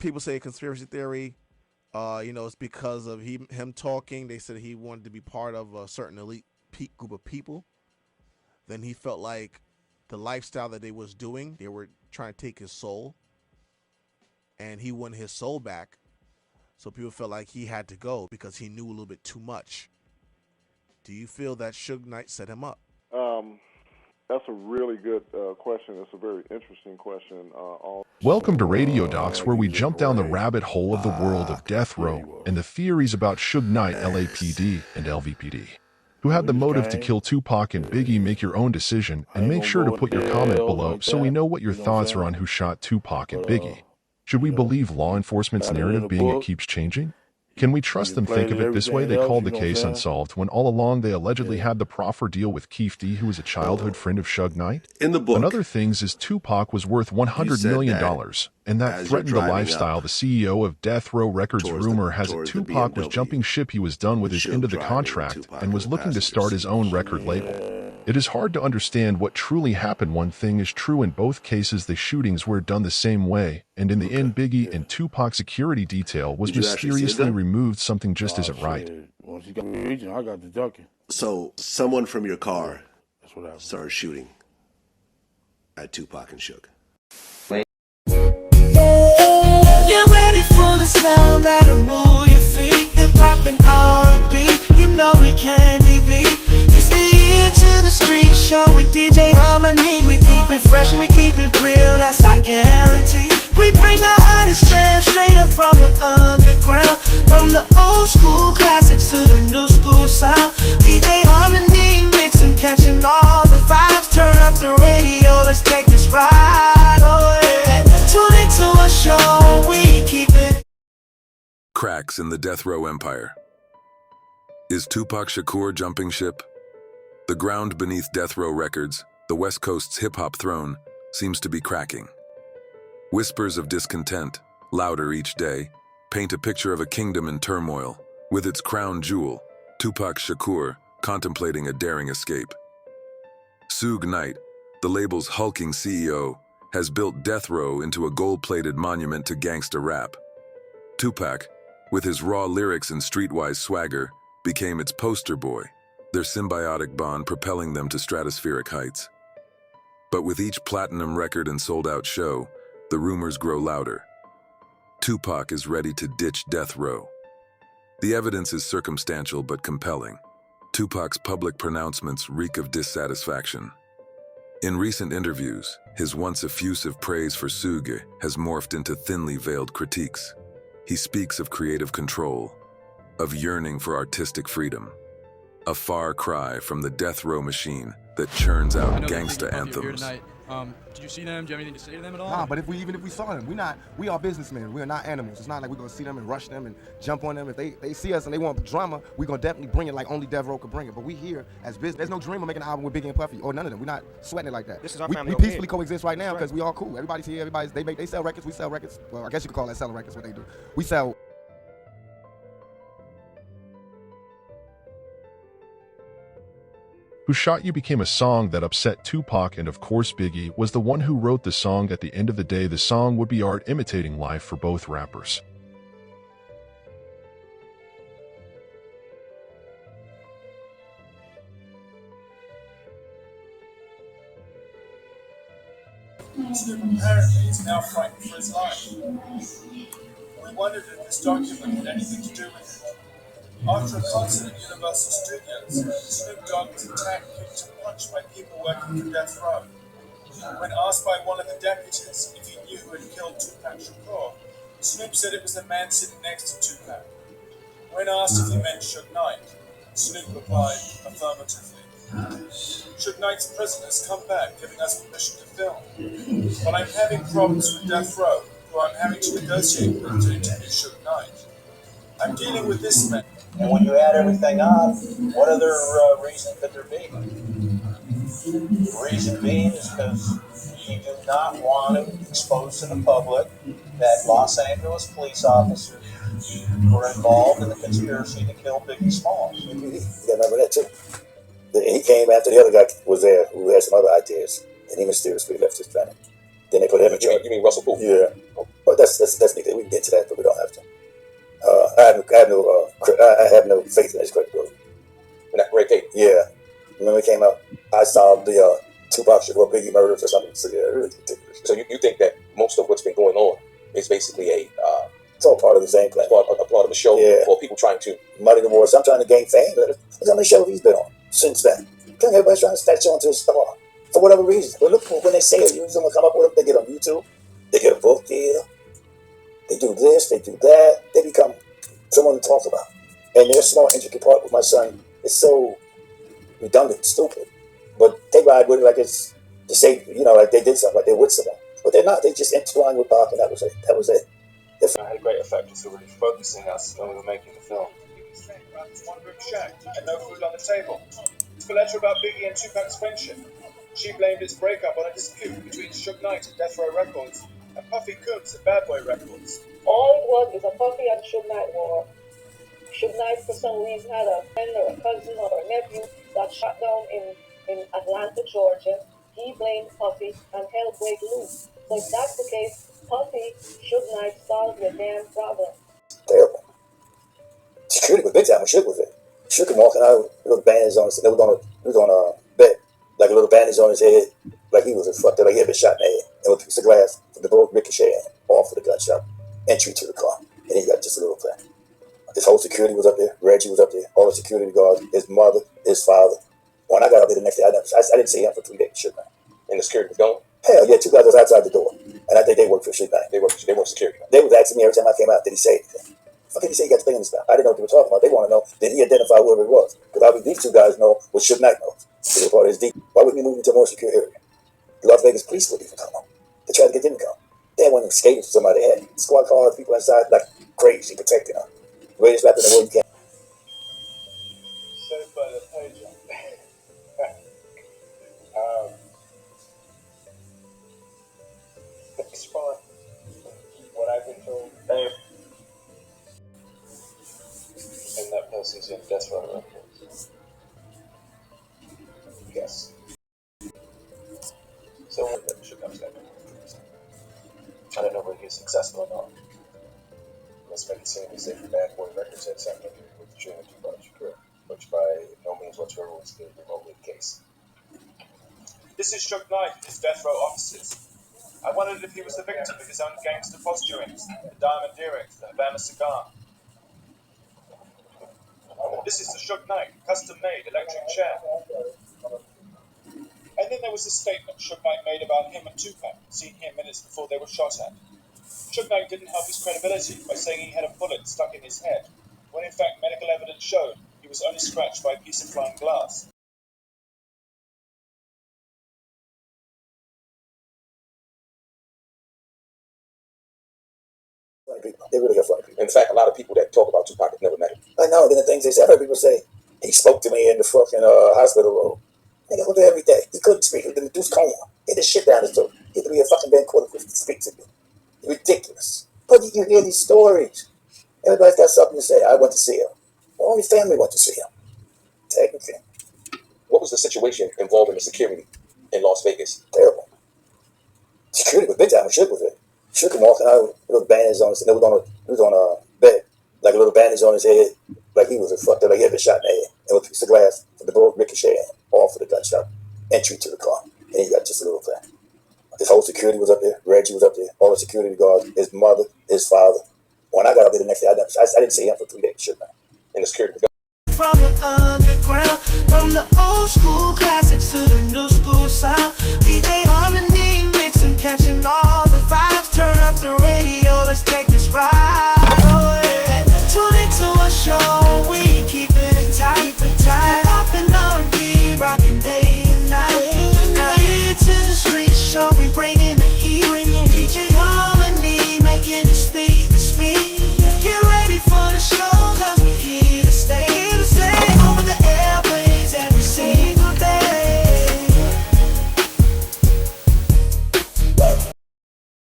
people say conspiracy theory. It's because of him talking. They said he wanted to be part of a certain elite group of people. Then he felt like the lifestyle that they was doing, they were trying to take his soul, and he wanted his soul back. So people felt like he had to go because he knew a little bit too much. Do you feel that Suge Knight set him up? That's a really good question. It's a very interesting question. Welcome to Radio Docs, where we jump down the rabbit hole of the world of death row and the theories about Suge Knight, LAPD, and LVPD. Who had the motive to kill Tupac and Biggie? Make your own decision, and make sure to put your comment below so we know what your thoughts are on who shot Tupac and Biggie. Should we believe law enforcement's narrative being it keeps changing? Can we trust them? Think of it this way, they called the case unsolved when all along they allegedly had the proffer deal with Keefe D, who was a childhood friend of Suge Knight. In the book, another things is Tupac was worth $100 million, and that threatened the lifestyle. The CEO of Death Row Records, rumor has it Tupac was jumping ship. He was done with his end of the contract and was looking to start his own record label. It is hard to understand what truly happened. One thing is true, in both cases the shootings were done the same way, and in the end Biggie and Tupac's security detail was mysteriously removed. Something just isn't right. So someone from your car started shooting at Tupac and Suge. You're ready for the sound that'll move your feet. Hip-hop and R&B, you know we can't be beat. It's the year to the street show with DJ Harmony. We keep it fresh and we keep it real, that's our guarantee. We bring the hottest jams straight up from the underground. From the old school classics to the new school sound. DJ Harmony mixing, catching all the vibes. Turn up the radio, let's take this ride, oh yeah. Tune into a show, we keep it. Cracks in the death row empire. Is Tupac Shakur jumping ship? The ground beneath Death Row Records, the West Coast's hip-hop throne, seems to be cracking. Whispers of discontent, louder each day, paint a picture of a kingdom in turmoil, with its crown jewel, Tupac Shakur, contemplating a daring escape. Suge Knight, the label's hulking CEO, has built Death Row into a gold-plated monument to gangsta rap. Tupac, with his raw lyrics and streetwise swagger, became its poster boy, their symbiotic bond propelling them to stratospheric heights. But with each platinum record and sold-out show, the rumors grow louder. Tupac is ready to ditch Death Row. The evidence is circumstantial but compelling. Tupac's public pronouncements reek of dissatisfaction. In recent interviews, his once effusive praise for Suge has morphed into thinly veiled critiques. He speaks of creative control, of yearning for artistic freedom, a far cry from the death row machine that churns out gangsta anthems. Did you see them? Do you have anything to say to them at all? Nah, but even if we saw them, we are businessmen. We are not animals. It's not like we're gonna see them and rush them and jump on them. If they see us and they want drama, we're gonna definitely bring it like only Death Row could bring it. But we here as business. There's no dream of making an album with Biggie and Puffy or none of them. We're not sweating it like that. This is our we family. We peacefully coexist right now because we all cool. Everybody's here. They sell records. We sell records. Well, I guess you could call that selling records. What they do. We sell. Who Shot You became a song that upset Tupac, and of course Biggie was the one who wrote the song. At the end of the day, the song would be art imitating life for both rappers. Apparently, is now frightened for his life. We wondered if this document had anything to do with it. After a concert at Universal Studios, Snoop Dogg was attacked, kicked, and punched by people working for Death Row. When asked by one of the deputies if he knew who had killed Tupac Shakur, Snoop said it was the man sitting next to Tupac. When asked if he meant Suge Knight, Snoop replied affirmatively. Suge Knight's prisoners come back, giving us permission to film. But I'm having problems with Death Row, who I'm having to negotiate with to interview Suge Knight. I'm dealing with this man. And when you add everything up, what other reason could there be? The reason being is because you do not want to expose to the public that Los Angeles police officers were involved in the conspiracy to kill Biggie Smalls. You remember that too? He came after the other guy was there who had some other ideas, and he mysteriously left his planet. Then they put him in charge. You mean Russel Poole? Yeah. But But that's neither. We can get to that, but we don't have to. I have no faith in his credibility. Ray K. Yeah. When it came out, I solved the Tupac Shakur Biggie murders or something. So yeah, really ridiculous. So you think that most of what's been going on is basically it's all part of the same plan. A part of the show, yeah. Or people trying to muddy the waters. I'm trying to gain fame. Look how many shows he's been on since then. Everybody's trying to statue onto his star for whatever reason. But look, when they say it, you someone come up with them, they get on YouTube, they get a book deal, they do this, they do that, they become someone to talk about. And their small intricate part with my son is so redundant, stupid. But they ride with it like it's to say, like they did something, like they're with someone. But they're not. They just intertwined with Pac, and that was it. That was it. It had a great effect just really focusing us when we were making the film. Around this one-room shack and no food on the table. It's a letter about Biggie and Tupac's friendship. She blamed its breakup on a dispute between Suge Knight at Death Row Records and Puffy at Bad Boy Records. All it was a Puffy and Suge Knight war. Suge Knight, for some reason, had a friend or a cousin or a nephew that shot down in Atlanta, Georgia. He blamed Puffy and held break loose. So if that's the case, Puffy, Suge Knight solved your damn problem. Terrible. Security was big time when Suge was there. Suge came walking out with little bandage on his head. He was on a bed, like a little bandage on his head, like he was fucked up, like he had been shot in the head. And with a piece of glass from the bullet ricocheting off of the gunshot. Entry to the car. And he got just a little thing. His whole security was up there. Reggie was up there. All the security guards. His mother, his father. When I got up there the next day, I didn't see him for 3 days. Suge Knight. And the security was gone? Hell yeah, 2 guys was outside the door. And I think they worked for Suge Knight. They worked security. They was asking me every time I came out, did he say anything? How can he say he got the thing in his mouth? I didn't know what they were talking about. They want to know, did he identify whoever it was? Because obviously these 2 guys know what Suge Knight knows. They were part of his deep. Why wouldn't we move into a more secure area? The Las Vegas police wouldn't even come on. They tried to get them to come. They went skating for somebody. They had squad cars, people inside like crazy, protecting them. Greatest rapper in the world you can. Saved by the pager. It's fine. What I've been told. And that person's in Death Row Records. Yes. So when that should come to that. I don't know whether he's successful or not. Let's make it seem as if Bad Boy Records had something to do with the shooting of Tupac Shakur, which by no means whatsoever was the remotely the case. This is Suge Knight in his Death Row offices. I wondered if he was the victim of his own gangster posturings, the diamond earrings, the Havana cigar. This is the Suge Knight, custom-made electric chair. And then there was a statement Suge Knight made about him and Tupac, seen here minutes before they were shot at. Suge Knight didn't help his credibility by saying he had a bullet stuck in his head, when in fact medical evidence showed he was only scratched by a piece of flying glass. They really got funny people. In fact, a lot of people that talk about Tupac have never met him. I know. Then the things they say, I heard people say, he spoke to me in the fucking hospital room. Nigga, was there every day. He couldn't speak. He was in the Deuce coma. He had his shit down his throat. He had to be a fucking ventriloquist to speak to me. Ridiculous. But you hear these stories. Everybody's got something to say. I went to see him. My only family went to see him. Technically. What was the situation involving the security in Las Vegas? Terrible. Security was big time when Suge was there. Suge came walking out with little bandage on his head. He was on a bed, like a little bandage on his head, like he was fucked up, like he had been shot in the head. And with a piece of glass from the bullet ricocheting off of the gunshot. Entry to the car. And he got just a little thing. His whole security was up there. Reggie was up there. All the security guards. His mother, his father. When I got up there the next day, I didn't see him for 3 days. Suge Knight. And the security From the underground, from the old school classics to the new school sound.